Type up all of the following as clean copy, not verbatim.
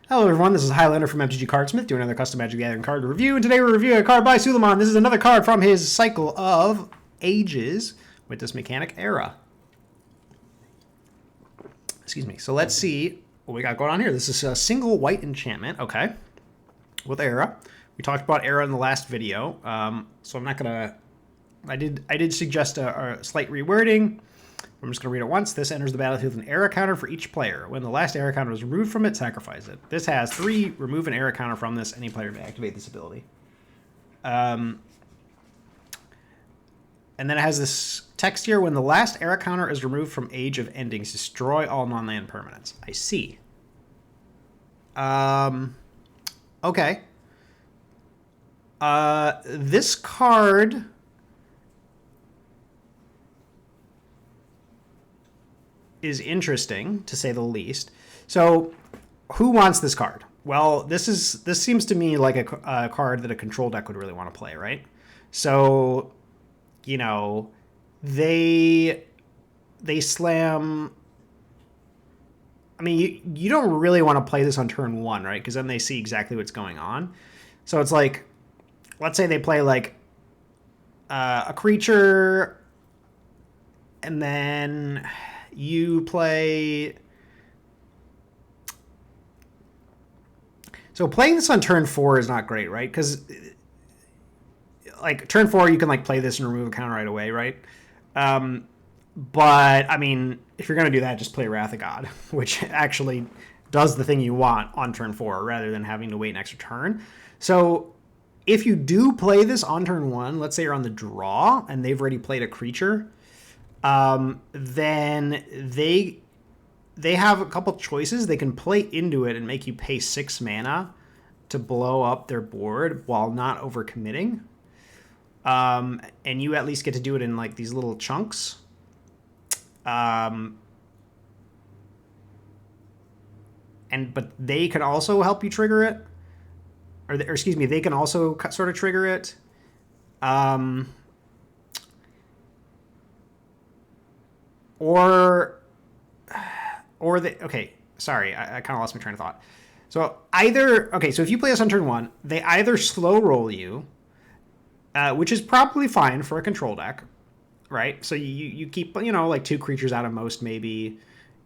Hello everyone, this is Highlander from MTG Cardsmith doing another custom Magic the Gathering card review, and today we're reviewing a card by Suleman. This is another card from his Cycle of Ages with this mechanic Era. Excuse me. So let's see what we got going on here. This is a single white enchantment, okay, with Era. We talked about Era in the last video, so I'm not gonna. I did suggest a slight rewording. I'm just going to read it once. This enters the battlefield with an Era counter for each player. When the last Era counter is removed from it, sacrifice it. This has 3. Remove an Era counter from this. Any player may activate this ability. And then it has this text here. When the last Era counter is removed from Age of Endings, destroy all non-land permanents. I see. Okay. This card is interesting, to say the least. So, who wants this card? Well, this seems to me like a card that a control deck would really want to play, right? So, you know, they slam. I mean, you don't really want to play this on turn 1, right? Because then they see exactly what's going on. So it's like, let's say they play like a creature, and then you play. So playing this on turn 4 is not great, right? Because like turn 4, you can like play this and remove a counter right away, right? But I mean, if you're gonna do that, just play Wrath of God, which actually does the thing you want on turn 4 rather than having to wait an extra turn. So if you do play this on turn 1, let's say you're on the draw and they've already played a creature, then they have a couple choices. They can play into it and make you pay 6 mana to blow up their board while not overcommitting. And you at least get to do it in like these little chunks. But they can also help you trigger it, or excuse me, they can also sort of trigger it. Or they, okay, sorry, I kind of lost my train of thought. So so if you play this on turn 1, they either slow roll you, which is probably fine for a control deck, right? So you keep, like 2 creatures out of most, maybe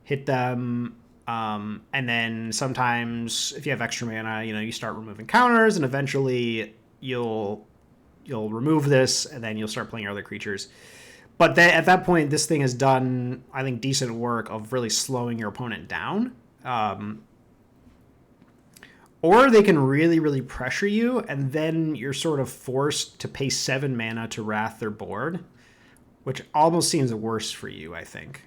hit them, and then sometimes if you have extra mana, you start removing counters, and eventually you'll remove this, and then you'll start playing your other creatures. But at that point, this thing has done, I think, decent work of really slowing your opponent down. Or they can really, really pressure you, and then you're sort of forced to pay 7 mana to Wrath their board, which almost seems worse for you, I think.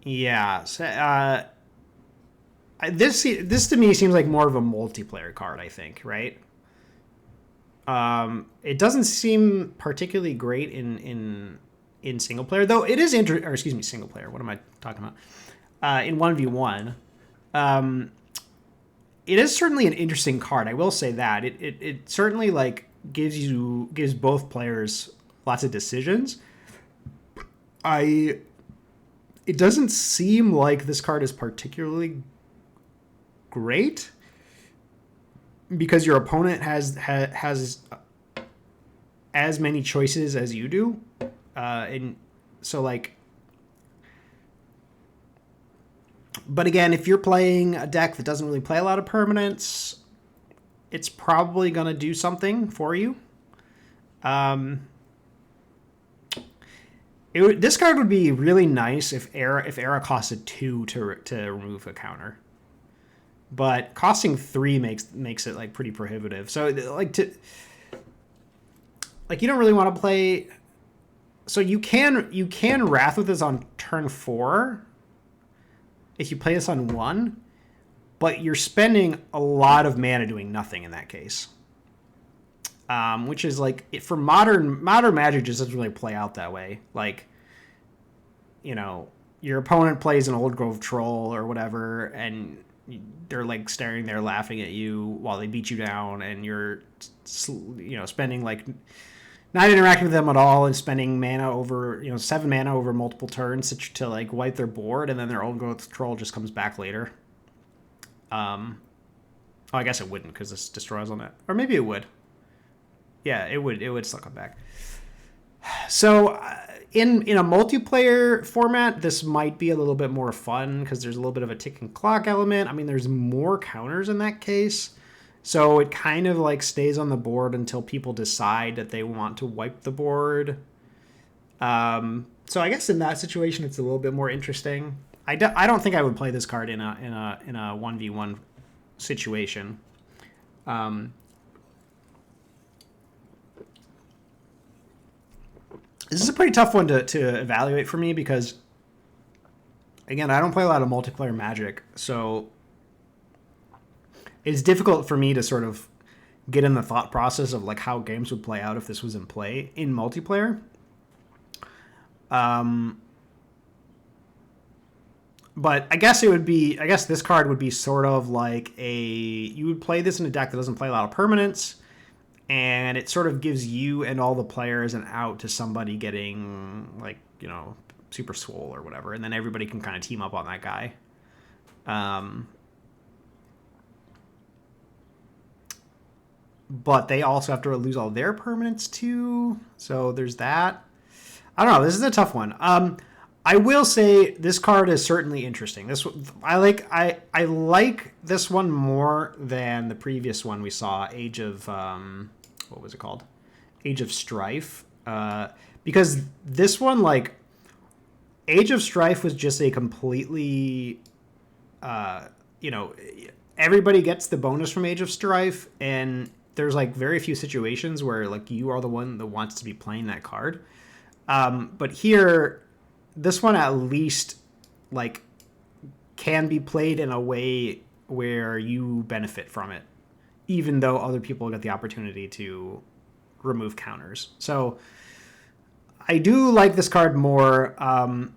Yeah. This to me seems like more of a multiplayer card, I think, right? It doesn't seem particularly great in single player, though it is single player. What am I talking about? In 1v1, it is certainly an interesting card. I will say that it certainly like gives both players lots of decisions. It doesn't seem like this card is particularly great because your opponent has as many choices as you do, and so like. But again, if you're playing a deck that doesn't really play a lot of permanents, it's probably going to do something for you. This card would be really nice if Era costed 2 to remove a counter. But costing 3 makes it like pretty prohibitive. So you don't really want to play. So you can Wrath with this on turn 4 if you play this on 1, but you're spending a lot of mana doing nothing in that case. Which is like, for modern Magic just doesn't really play out that way. Like, your opponent plays an Old Grove Troll or whatever, and they're like staring there laughing at you while they beat you down, and you're spending like not interacting with them at all and spending mana over, 7 mana over multiple turns to like wipe their board, and then their old growth troll just comes back later. Oh, I guess it wouldn't because this destroys on it. Or maybe it would. Yeah, it would still come back. So in a multiplayer format, this might be a little bit more fun because there's a little bit of a ticking clock element. I mean, there's more counters in that case. So it kind of like stays on the board until people decide that they want to wipe the board. So I guess in that situation, it's a little bit more interesting. I don't think I would play this card in a 1v1 situation. This is a pretty tough one to evaluate for me because, again, I don't play a lot of multiplayer Magic, so it's difficult for me to sort of get in the thought process of like how games would play out if this was in play in multiplayer. But I guess this card would be sort of like you would play this in a deck that doesn't play a lot of permanents, and it sort of gives you and all the players an out to somebody getting like, super swole or whatever, and then everybody can kind of team up on that guy. But they also have to lose all their permanents too, so there's that. I don't know. This is a tough one. I will say this card is certainly interesting. I like this one more than the previous one we saw, Age of what was it called? Age of Strife. Because this one, like, Age of Strife was just a completely everybody gets the bonus from Age of Strife, and there's like very few situations where like you are the one that wants to be playing that card. But here, this one at least like can be played in a way where you benefit from it, even though other people get the opportunity to remove counters. So I do like this card more. I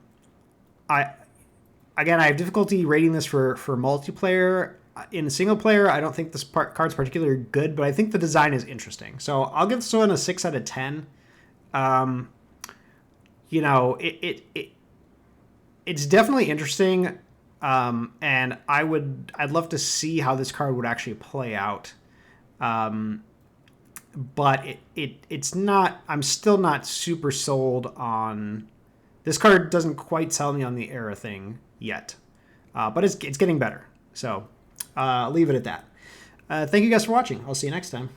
have difficulty rating this for multiplayer. In single player, I don't think this card's particularly good, but I think the design is interesting. So I'll give this one a 6 out of 10. It's definitely interesting, and I'd love to see how this card would actually play out. But it's not. I'm still not super sold on this card. Doesn't quite sell me on the era thing yet, but it's getting better. So I'll leave it at that. Thank you guys for watching. I'll see you next time.